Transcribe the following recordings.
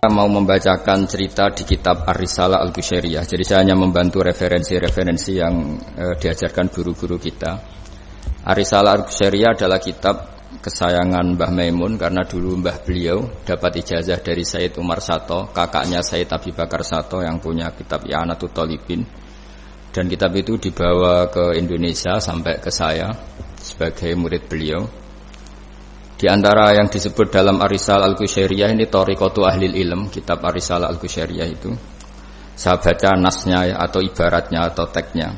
Mau membacakan cerita di kitab Ar-Risalah Al-Qushairiyah. Jadi saya hanya membantu referensi-referensi yang diajarkan guru-guru kita. Ar-Risalah Al-Qushairiyah adalah kitab kesayangan Mbah Maimun karena dulu mbah beliau dapat ijazah dari Sayyid Umar Sato, kakaknya Sayyid Abi Bakar Sato yang punya kitab I'anatul Thalibin. Dan kitab itu dibawa ke Indonesia sampai ke saya sebagai murid beliau. Di antara yang disebut dalam Ar-Risalah Al-Qushairiyah ini Thariqatu Ahlil Ilm, kitab Ar-Risalah Al-Qushairiyah itu. Saya baca nasnya atau ibaratnya atau teksnya.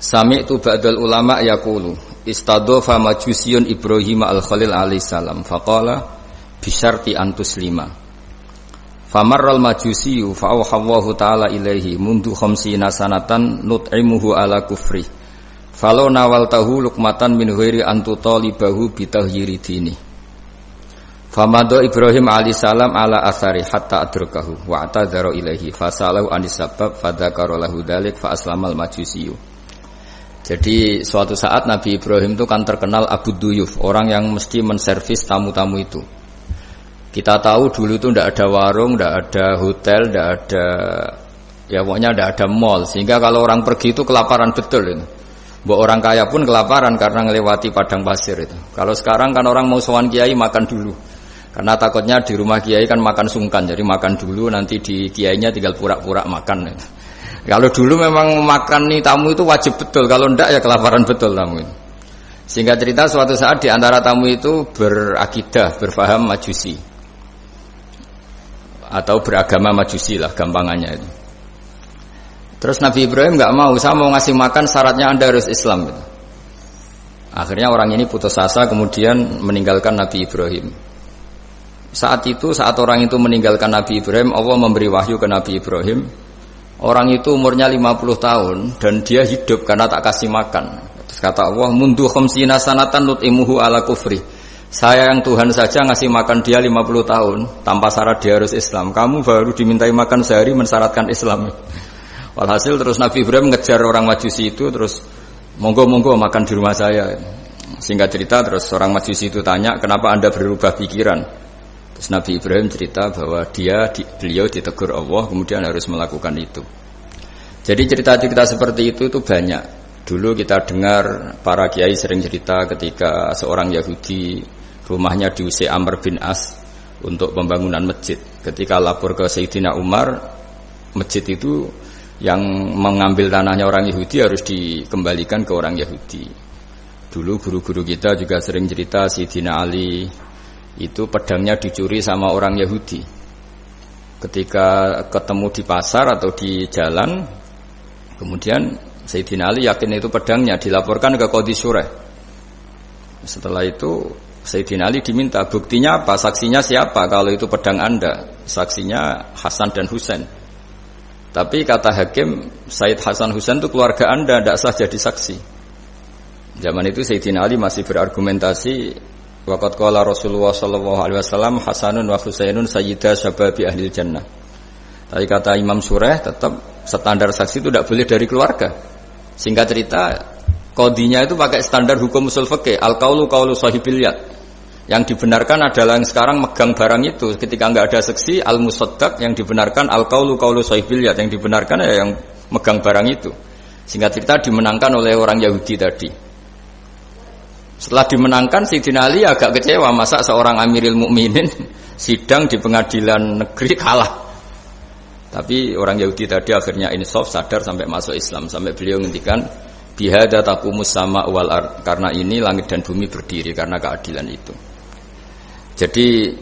Sami'tu ba'dal ulama yaqulu istadhafa majusiyun Ibrahim al-Khalil alaihi salam faqala bisyarti an tuslima. Famarral majusiyu fa'awhallahu ta'ala ilaihi mundu khamsina sanatan nut'imuhu ala kufri. Falau nawaltahu luqmatan min ghairi antu talibahu bitahyiri dini. Famado Ibrahim alaihissalam ala asari hatta adrakahu wa atadzara ilaihi fasalahu anis sabab fadzakara lahu dzalik fa aslamal majusiyu. Jadi suatu saat Nabi Ibrahim itu kan terkenal Abu Duyuf, orang yang mesti menservis tamu-tamu itu. Kita tahu dulu itu tidak ada warung, tidak ada hotel, tidak ada, ya pokoknya tidak ada mall, sehingga kalau orang pergi itu kelaparan betul itu. Mbok orang kaya pun kelaparan karena melewati padang pasir itu. Kalau sekarang kan orang mau sowan kiai makan dulu. Karena takutnya di rumah kiai kan makan sungkan. Jadi makan dulu nanti di kiainya tinggal pura-pura makan. Kalau dulu memang makan nih tamu itu wajib betul. Kalau ndak ya kelaparan betul tamu itu. Singkat cerita suatu saat di antara tamu itu berakidah, berfaham Majusi. Atau beragama Majusi lah gampangannya itu. Terus Nabi Ibrahim enggak mau, saya mau ngasih makan syaratnya Anda harus Islam gitu. Akhirnya orang ini putus asa kemudian meninggalkan Nabi Ibrahim. Saat orang itu meninggalkan Nabi Ibrahim, Allah memberi wahyu ke Nabi Ibrahim. Orang itu umurnya 50 tahun dan dia hidup karena tak kasih makan. Terus kata Allah, mundu khamsina sanatan nut'imuhu ala kufri. Saya yang Tuhan saja ngasih makan dia 50 tahun tanpa syarat dia harus Islam. Kamu baru dimintai makan sehari mensyaratkan Islam. Walhasil terus Nabi Ibrahim ngejar orang Majusi itu terus monggo makan di rumah saya. Singkat cerita terus orang Majusi itu tanya kenapa Anda berubah pikiran. Terus Nabi Ibrahim cerita bahwa beliau ditegur Allah kemudian harus melakukan itu. Jadi cerita-cerita seperti itu banyak. Dulu kita dengar para kiai sering cerita ketika seorang Yahudi rumahnya diusir Amr bin As untuk pembangunan masjid. Ketika lapor ke Sayyidina Umar, masjid itu yang mengambil tanahnya orang Yahudi harus dikembalikan ke orang Yahudi. Dulu guru-guru kita juga sering cerita Sayyidina Ali itu pedangnya dicuri sama orang Yahudi. Ketika ketemu di pasar atau di jalan, kemudian Sayyidina Ali yakin itu pedangnya, dilaporkan ke Qadhi Syurah. Setelah itu Sayyidina Ali diminta buktinya apa, saksinya siapa kalau itu pedang Anda. Saksinya Hasan dan Husain. Tapi kata hakim, Said Hasan Husain itu keluarga Anda, tidak sah jadi saksi. Zaman itu Sayyidina Ali masih berargumentasi, waqad qala Rasulullah sallallahu alaihi wasallam Hasanun wa Husainun sayyida syababi ahlil jannah. Tapi kata Imam Surah tetap standar saksi itu tidak boleh dari keluarga. Singkat cerita, qadhinya itu pakai standar hukum usul fikih, al-qaulu qaulu sahibil yad. Yang dibenarkan adalah yang sekarang megang barang itu. Ketika enggak ada saksi, al-musaddaq, yang dibenarkan al-qaulu qaulu sahibil yad, yang dibenarkan ya yang megang barang itu. Singkat cerita dimenangkan oleh orang Yahudi tadi. Setelah dimenangkan, Sayyidina Ali agak kecewa, masa seorang Amirul Mukminin sidang di pengadilan negeri kalah. Tapi orang Yahudi tadi akhirnya insaf, sadar sampai masuk Islam, sampai beliau ngendikan bihadza taqumus sama wal ard, karena ini langit dan bumi berdiri karena keadilan itu. Jadi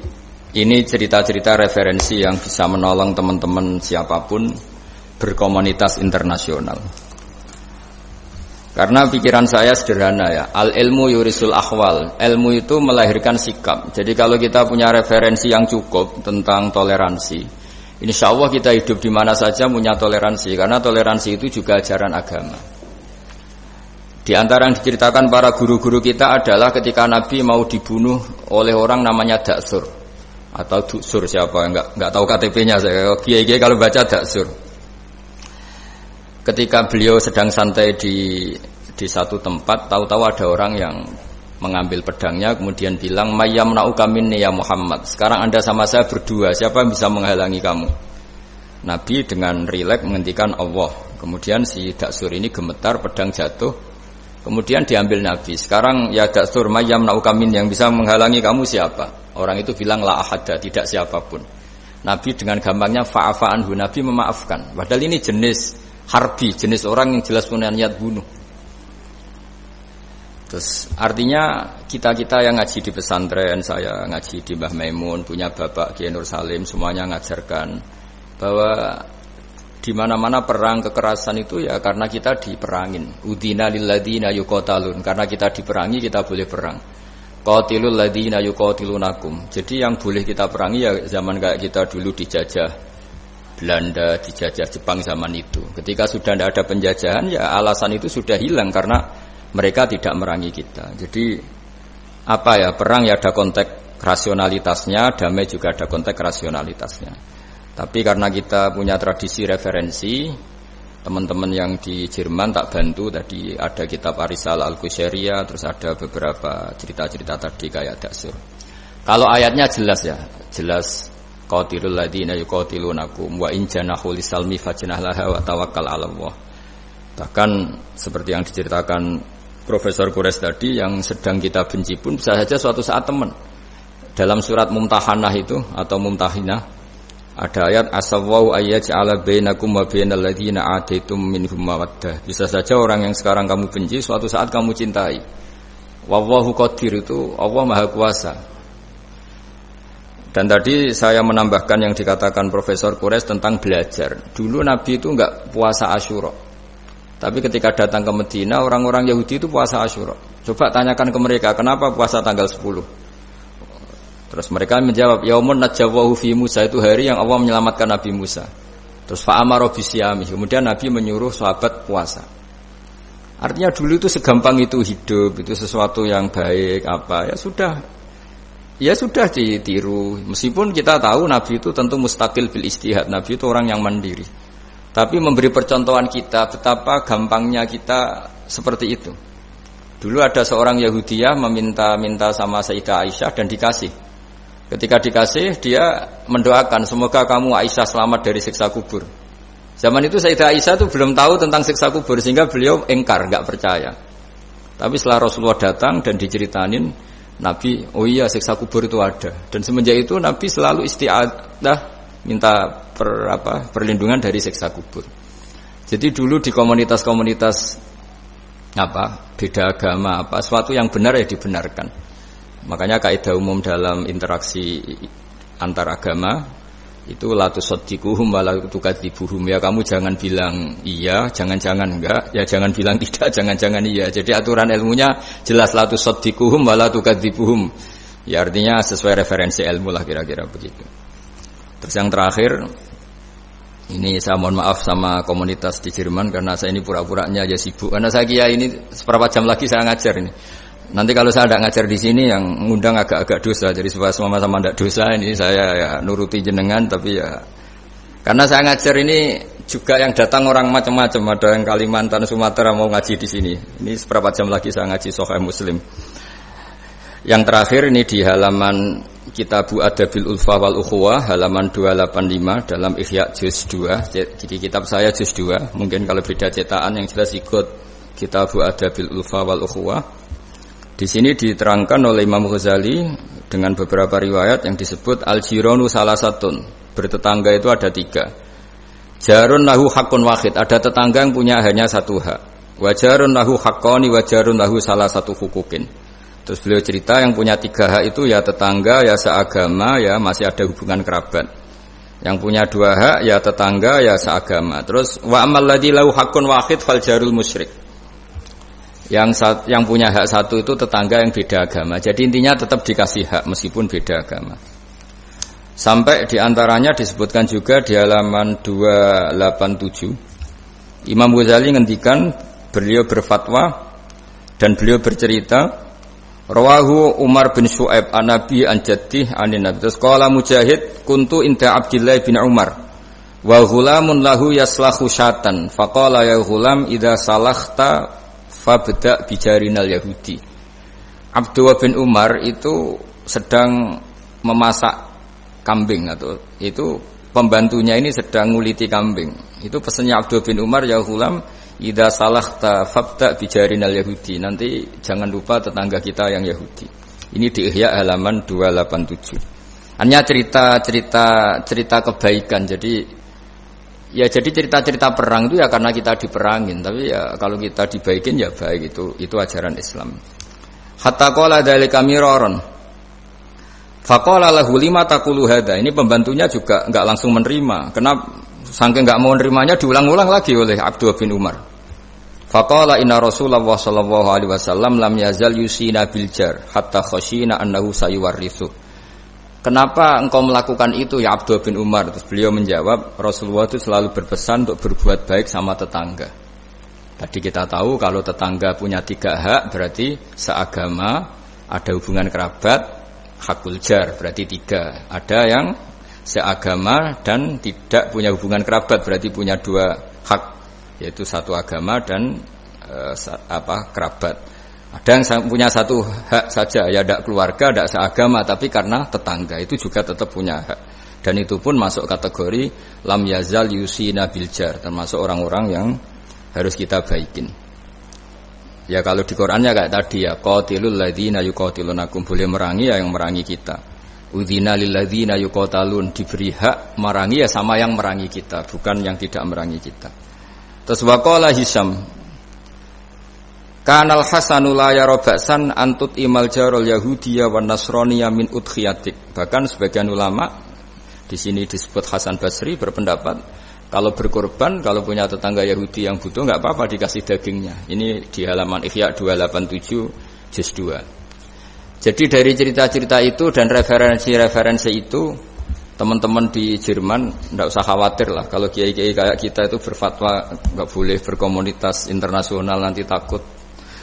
ini cerita-cerita referensi yang bisa menolong teman-teman siapapun berkomunitas internasional. Karena pikiran saya sederhana ya, al-ilmu yurisul akhwal, ilmu itu melahirkan sikap. Jadi kalau kita punya referensi yang cukup tentang toleransi, insya Allah kita hidup di mana saja punya toleransi, karena toleransi itu juga ajaran agama. Di antara yang diceritakan para guru-guru kita adalah ketika Nabi mau dibunuh oleh orang namanya Daksur atau Duksur, siapa enggak tahu KTP-nya saya. Kiai-kiai kalau baca Daksur. Ketika beliau sedang santai di satu tempat, tahu-tahu ada orang yang mengambil pedangnya kemudian bilang mayyamna'uka minni ya Muhammad, sekarang Anda sama saya berdua, siapa yang bisa menghalangi kamu? Nabi dengan rileks menghentikan Allah. Kemudian si Daksur ini gemetar, pedang jatuh, kemudian diambil Nabi. Sekarang ya Daksur mayyamna'uka minni, yang bisa menghalangi kamu siapa? Orang itu bilang la ahada, tidak siapapun. Nabi dengan gampangnya fa'afa anhu, Nabi memaafkan. Padahal ini jenis harbi, jenis orang yang jelas punya niat bunuh. Terus artinya kita-kita yang ngaji di pesantren, saya ngaji di Mbah Maimun, punya Bapak Kiai Nur Salim, semuanya ngajarkan bahwa di mana-mana perang kekerasan itu ya karena kita diperangin. Udina lil ladzina yuqatalun, karena kita diperangi kita boleh perang. Qatilul ladzina yuqatilunakum. Jadi yang boleh kita perangi ya zaman kayak kita dulu dijajah Belanda, dijajah Jepang zaman itu. Ketika sudah tidak ada penjajahan ya alasan itu sudah hilang karena mereka tidak merangi kita. Jadi apa ya, perang ya ada konteks rasionalitasnya, damai juga ada konteks rasionalitasnya. Tapi karena kita punya tradisi referensi, teman-teman yang di Jerman tak bantu tadi ada kitab Arisal Al-Qusyairiyah, terus ada beberapa cerita-cerita tadi kayak Daksur. Kalau ayatnya jelas ya, jelas qatilul ladzina yuqatilunakum wa in janahu lisalmi fajnah laha wa tawakkal 'ala Allah. Bahkan seperti yang diceritakan Profesor Quraisy tadi, yang sedang kita benci pun bisa saja suatu saat teman. Dalam surat Mumtahanah itu atau Mumtahinah ada ayat asawwau ayyaj'ala bainakum wa bainal ladzina ataitum minhum mawaddah. Bisa saja orang yang sekarang kamu benci suatu saat kamu cintai. Wallahu qadir, itu Allah Maha Kuasa. Dan tadi saya menambahkan yang dikatakan Profesor Quraisy tentang belajar. Dulu Nabi itu enggak puasa Asyura. Tapi ketika datang ke Medina, orang-orang Yahudi itu puasa Asyura. Coba tanyakan ke mereka, kenapa puasa tanggal 10? Terus mereka menjawab, yaumun najjawahu fi Musa, itu hari yang Allah menyelamatkan Nabi Musa. Terus fa'amara bisyami, kemudian Nabi menyuruh sahabat puasa. Artinya dulu itu segampang itu hidup, itu sesuatu yang baik apa, ya sudah ditiru. Meskipun kita tahu Nabi itu tentu mustaqil bil ijtihad, Nabi itu orang yang mandiri. Tapi memberi percontohan kita betapa gampangnya kita seperti itu. Dulu ada seorang Yahudiyah meminta sama Sayyidah Aisyah dan dikasih. Ketika dikasih, dia mendoakan semoga kamu Aisyah selamat dari siksa kubur. Zaman itu Sayyidah Aisyah itu belum tahu tentang siksa kubur, sehingga beliau engkar, enggak percaya. Tapi setelah Rasulullah datang dan diceritanin Nabi, oh iya siksa kubur itu ada. Dan semenjak itu Nabi selalu isti'adah, minta perlindungan dari siksa kubur. Jadi dulu di komunitas-komunitas beda agama sesuatu yang benar ya dibenarkan. Makanya kaidah umum dalam interaksi antar agama itu la tusaddiquhum wa la tukadzibuhum, ya kamu jangan bilang iya, jangan-jangan enggak, ya jangan bilang tidak, jangan-jangan iya. Jadi aturan ilmunya jelas la tusaddiquhum wa la tukadzibuhum. Ya artinya sesuai referensi ilmu lah kira-kira begitu. Terus yang terakhir, ini saya mohon maaf sama komunitas di Jerman karena saya ini pura-puranya aja sibuk. Karena saya kira ini seberapa jam lagi saya ngajar ini. Nanti kalau saya tidak ngajar di sini yang ngundang agak-agak dosa. Jadi supaya sama-sama tidak dosa, ini saya ya nuruti jenengan. Tapi ya karena saya ngajar ini juga yang datang orang macam-macam. Ada yang Kalimantan, Sumatera mau ngaji di sini. Ini seberapa jam lagi saya ngaji Sahih Muslim. Yang terakhir ini di halaman Kitabu Adabil Ulfa wal Ukhuwah halaman 285 dalam Ihya juz 2. Jadi kitab saya juz 2. Mungkin kalau beda cetakan yang jelas ikut Kitabu Adabil Ulfa wal Ukhuwah. Di sini diterangkan oleh Imam Ghazali dengan beberapa riwayat yang disebut al-jiranu salasatun. Bertetangga itu ada 3. Jarun lahu hakun wahid, ada tetangga yang punya hanya satu hak. Wa jarun lahu haqqani wa jarun lahu salah satu hukukin. Terus beliau cerita yang punya 3 hak itu ya tetangga, ya seagama, ya masih ada hubungan kerabat. Yang punya 2 hak ya tetangga, ya seagama. Terus wa amal ladzi lahu haqqun wahid fal jarul musyrik. Yang punya hak satu itu tetangga yang beda agama. Jadi intinya tetap dikasih hak meskipun beda agama. Sampai diantaranya disebutkan juga di halaman 287. Imam Ghazali ngendikan, beliau berfatwa dan beliau bercerita, rawahu Umar bin Syu'aib an Nabi an Jaddih anin Nabi. Terus qala Mujahid kuntu inda Abdullah bin Umar wa ghulamun lahu yaslahu syatan faqala ya ghulam idza salakhta fabda bijarinal yahudi. Abdullah bin Umar itu sedang memasak kambing, atau itu pembantunya ini sedang nguliti kambing. Itu pesannya Abdullah bin Umar, ya ghulam, idza salahta fabda bijarinal yahudi. Nanti jangan lupa tetangga kita yang Yahudi. Ini di Ihya halaman 287. Hanya cerita kebaikan. Jadi cerita perang itu ya karena kita diperangin, tapi ya kalau kita dibaikin ya baik, itu ajaran Islam. Hatta qala dzalika miraron. Faqala lahu lima taqulu hadza. Ini pembantunya juga enggak langsung menerima. Kenapa saking enggak mau nerimanya diulang-ulang lagi oleh Abdullah bin Umar. Faqala inna Rasulullah sallallahu alaihi wasallam lam yazal yusina bil jar hatta khashina annahu sayuwarrithu. Kenapa engkau melakukan itu ya Abdullah bin Umar? Terus beliau menjawab, Rasulullah itu selalu berpesan untuk berbuat baik sama tetangga. Tadi kita tahu kalau tetangga punya 3 hak, berarti seagama, ada hubungan kerabat, hakul jar, berarti 3. Ada yang seagama dan tidak punya hubungan kerabat, berarti punya 2 hak, yaitu satu agama dan kerabat. Ada yang punya 1 hak saja, ya tidak keluarga, tidak seagama, tapi karena tetangga, itu juga tetap punya hak. Dan itu pun masuk kategori lam yazal yusina bil jar, termasuk orang-orang yang harus kita baikin. Ya kalau di Qur'annya kayak tadi ya, qatilul ladzina yuqatilunakum, boleh merangi ya yang merangi kita. Udzina lil ladzina yuqatalun, diberi hak merangi ya sama yang merangi kita, bukan yang tidak merangi kita. Terus waqala Hisam, kanal Hasanu la yara ba'san antut imal jarul yahudiyya wan nasraniyya min udkhiyatik. Bahkan sebagian ulama di sini disebut Hasan Basri berpendapat kalau berkorban, kalau punya tetangga Yahudi yang butuh enggak apa-apa dikasih dagingnya. Ini di halaman Ihya 287 juz 2. Jadi dari cerita-cerita itu dan referensi-referensi itu, teman-teman di Jerman enggak usah khawatir lah kalau kiai-kiai kayak kita itu berfatwa enggak boleh berkomunitas internasional nanti takut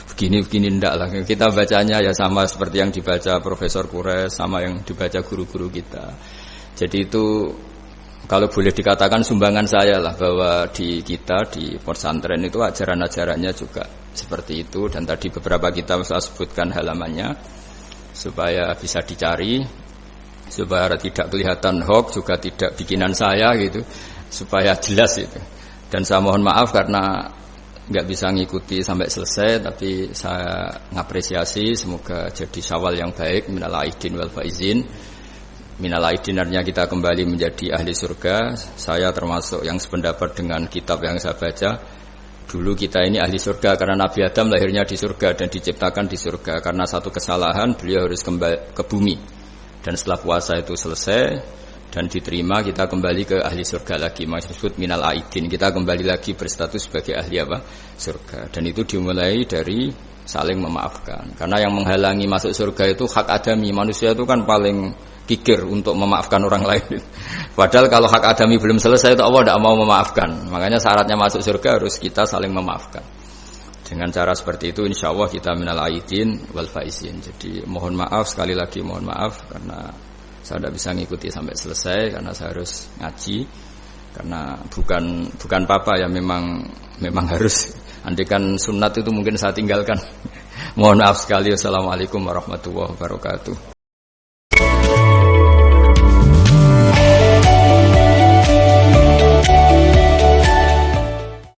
begini ndak lah. Kita bacanya ya sama seperti yang dibaca Profesor Kures, sama yang dibaca guru-guru kita. Jadi itu kalau boleh dikatakan sumbangan saya lah, bahwa di kita di pesantren itu ajaran-ajarannya juga seperti itu. Dan tadi beberapa kita saya sebutkan halamannya supaya bisa dicari, supaya tidak kelihatan hoax, juga tidak bikinan saya gitu, supaya jelas itu. Dan saya mohon maaf karena nggak bisa ngikuti sampai selesai, tapi saya ngapresiasi, semoga jadi syawal yang baik, minal aidin wal faizin. Minal aidin artinya kita kembali menjadi ahli surga. Saya termasuk yang sependapat dengan kitab yang saya baca. Dulu kita ini ahli surga karena Nabi Adam lahirnya di surga dan diciptakan di surga. Karena satu kesalahan beliau harus kembali ke bumi. Dan setelah puasa itu selesai dan diterima, kita kembali ke ahli surga lagi. Maksud minal aidin, kita kembali lagi berstatus sebagai ahli surga. Dan itu dimulai dari saling memaafkan. Karena yang menghalangi masuk surga itu hak adami. Manusia itu kan paling kikir untuk memaafkan orang lain. Padahal kalau hak adami belum selesai itu Allah tidak mau memaafkan. Makanya syaratnya masuk surga harus kita saling memaafkan. Dengan cara seperti itu insya Allah kita minal aidin wal faizin. Jadi mohon maaf, sekali lagi mohon maaf karena saya tidak bisa ngikuti sampai selesai karena saya harus ngaji. Karena bukan apa-apa ya, memang harus. Andikan sunat itu mungkin saya tinggalkan. Mohon maaf sekali. Wassalamualaikum warahmatullahi wabarakatuh.